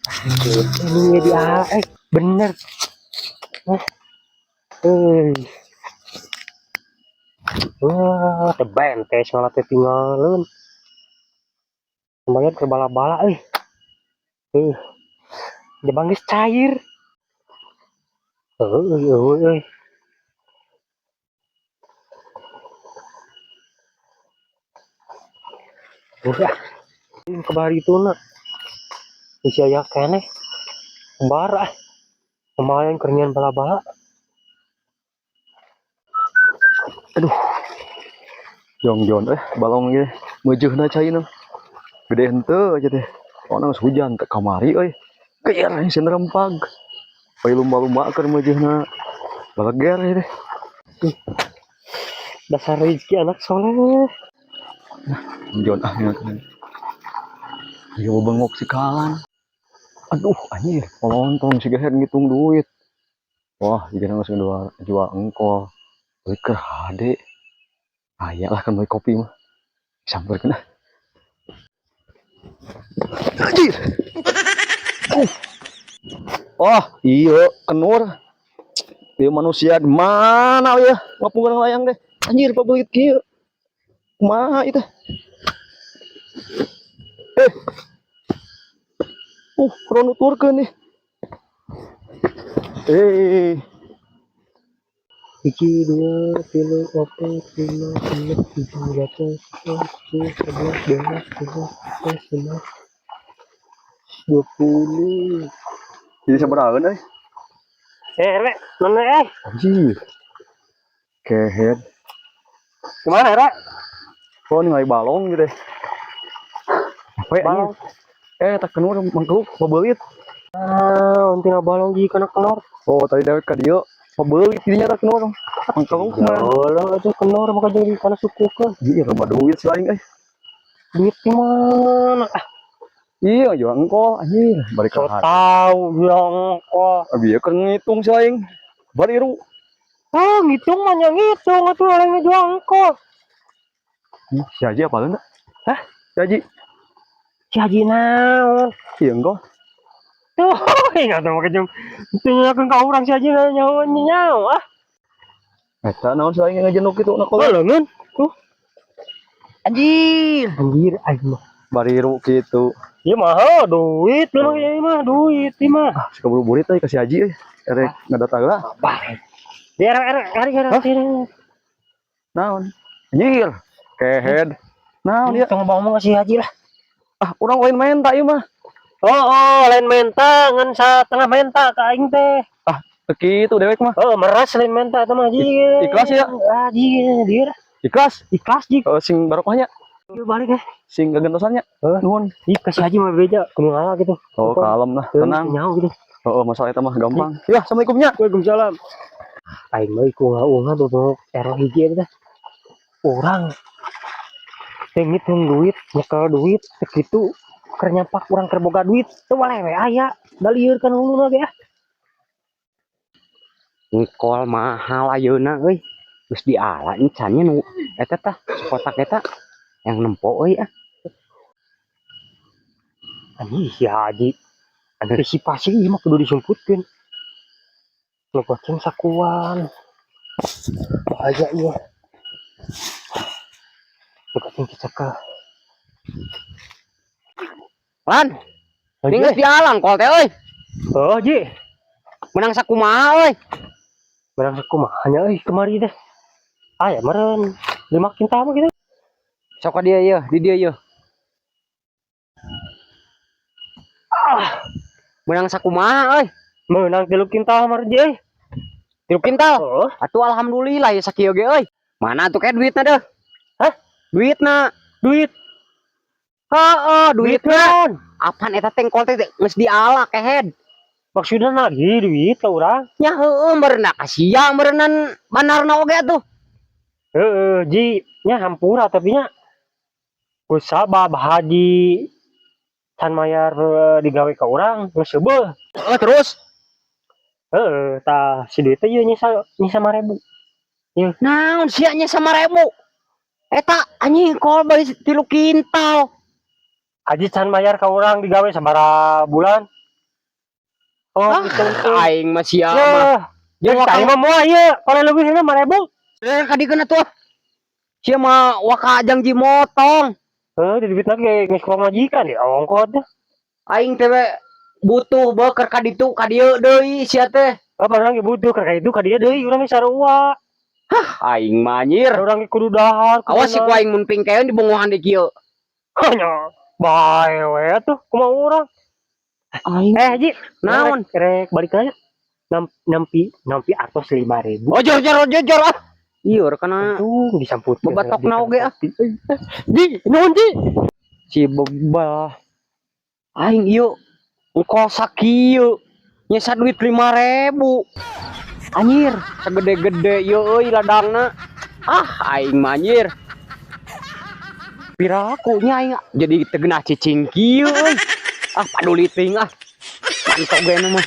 Ini dia, bener. Eh, wah, tebente soalnya tinggalin. Kembali ke bala-bala, eh, jebang geus cair. Eh. Udah, kebari itu nak. Bisa ya kene, kembar kemarin keringan bala-bala. Aduh, Jon balong ge meujeuna cai na. Gede henteu aja teh. Soalna geus hujan teh kamari euy. Geer sieun rempag. Pai lumba-lumba keur meujeuna. Baleger ya teh. Dasar rezeki anak soleh. Jon ingatkeun. Yo bengok si kalan. Aduh, anjir, nonton si geher ngitung duit. Wah, jika geus jual engkol. Duit keur hade. Ayalah kan beli kopi mah. Sampeurkeun ah. Anjir. Oh, iya, kenur. Dia manusia di mana ya? Ngapungkeun layang deh. Anjir, pabelit kieu. Kumaha itu? Kurang nuturkeun nih. Hiji, dua, tilu, opat, lima, enam, tujuh, delapan, 10, 11, 12, 13, 20. Jadi sabaraha euy? Rek, mana Anjir. Kehead. Gimana, Rek? Oh, ningali balong gitu. Apa Balong. Tak kenur mangkeluk pabelit. Untina balong di kana kenor. Oh, tadi dewek ka dieu. Pabelit dinya tak kenur. Mangkeluk mah. Lah itu kenor maka jadi kana suku ke. Iya, loba duit selain Duit di mana? Iya, jual engkol anjir, balik So ka. tahu bilang kok. Abi keur ngitung selain. Bariru. Ngitung mah ngitung atuh orang ngejual engkol. Si Haji apa enggak? Hah? Si Haji. Si Haji naon? Iya engkol. Tuh, ingat sama kejam. Tanyakeun ka urang si Haji nyawa. Eta naon selain ngajenuk kitu na kolot. Leungeun. Tuh. Anjir Aing mah. bariru kitu. Ieu mah duit memang ieu mah duit ieu mah. Sakaburu burit teh ka si Haji erek ngadatang lah. Biar Naon? Anjir. Kehead. Naon dia? Tong ngomong si Haji lah. Urang lain main tak ieu mah. Lain menta ngan satengah menta ka aing teh. Kitu dewek mah. Meras lain menta teh mah Haji. Ikhlas ya? Haji dia. Ikhlas Ji. sing barokahnya. Yuk balik Sing gagentosannya. Nuhun. Kasih Haji mah beda kumaha gitu. Kalem lah, tenang. Nyaho gitu. Masalah eta mah gampang. Ya, assalamualaikumnya. Waalaikumsalam. Aing mah kumaha dodok error hiji teh. Urang ngitung duit, nyekel duit segitu keur nyampak urang keur boga duit teu walewe aya da lieur kan huluna ge ngkol mahal ayeuna euy geus diala encannya nu eta tah kotak eta yang nempo euy anjing si Haji antisipasi ieu mah kudu disumputkeun nu goceng sakuan bahaya ieu nu goceng kita Lan, geus dialang kol teh euy. Ji. Menang sakumaha euy. Menang sakumaha nya euy kemari teh. Aya meureun 5 kintal mah gitu. Sok ka dieu yeuh, di dieu yeuh. Menang sakumaha euy. Menang 3 kintal mah euy. 3 kintal. Atuh alhamdulillah ya sakieu ge euy. Mana atuh ke duitna deuh? Hah? Duitna. Duit. Duitna. Apaan eta teh kol teh geus diala kehead. Maksudna lagi duit ka urang. Nya heueuh meureunna ka sia meureunan banarna oge atuh. Ji, nya hampura tapi nya geus sabab Haji can mayar digawe ka urang geus seubeuh. Terus? Tah si duit teh ieu nya 5.000. Ieu. Naon sia nya 5.000? Eta anjing kol bari 3 kintal. Haji can mayar ka urang digawe sabaraha bulan? Oh, gitu. Aing mah sia mah. Ya, Jeung jadi saya waka mah moal ieu. Kalau lebih sana 5.000. kadikeun atuh. Sia mah waka janji motong. Di duit lagi geus kurang majikan ya ongkot. Aing teh we butuh beuker ka ditu ka dieu deui sia teh. Apa orang ge butuh ka itu ka dia deui urang ge sarua. Aing mah anjir. Orang ge kudu dahar. Awas si ku aing mun pingkeun di bungohan di kieu. Hanya bae we tuh kumaha urang. Aing Haji, naon? Rek balik aja. Nampi atos 5.000. Ojor ah. Ieu kana Tuh disamput. bebatokna oge ah. Ji, nuhun Ji. Si bebah. Aing ieu engko sakieu nyesa duit 5.000. Anjir, segede-gede ieu euy ladangna. Ah, aing mah anjir. Piraku nya aing jadi tegenah cicing kieu euy. Ah, paduli ting ah. Mantap ge mah.